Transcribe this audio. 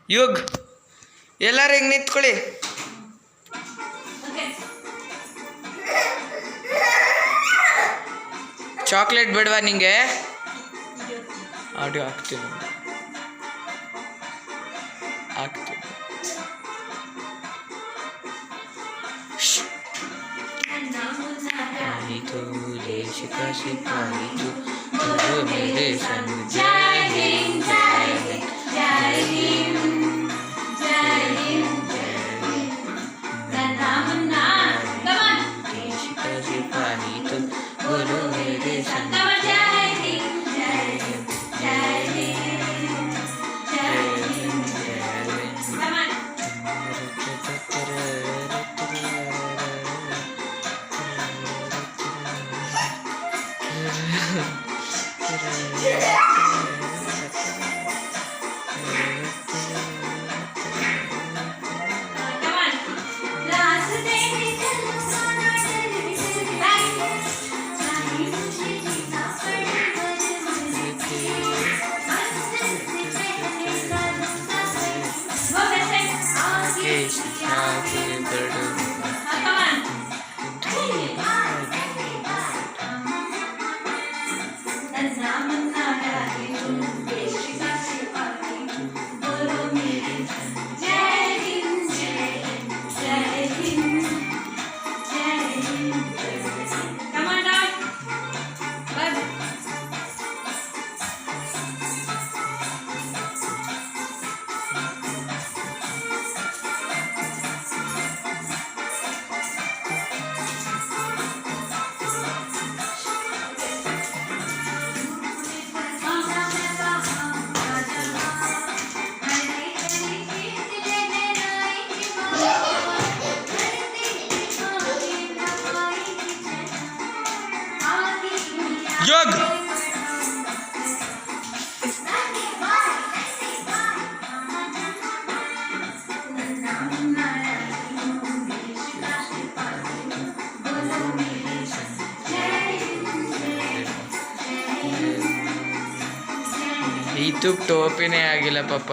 ಯುಗ್ ಎಲ್ಲರೂ ಹಿಂಗೆ ನಿಂತ್ಕೊಳ್ಳಿ. ಚಾಕ್ಲೇಟ್ ಬೇಡವಾ ನಿಂಗೆ? ಆಡಿಯೋ ಹಾಕ್ತೀನಿ. तो देश का सिपाही तू मेरे संग। जय हिंद जय हिंद जय हिंद जय हिंद जय हिंद। देश का सिपाही तू बोलो मेरे संग। जय हिंद जय हिंद जय हिंद जय हिंद जय हिंद। योग ಈ ಟೋಪಿನೇ ಆಗಿಲ್ಲ ಪಾಪ.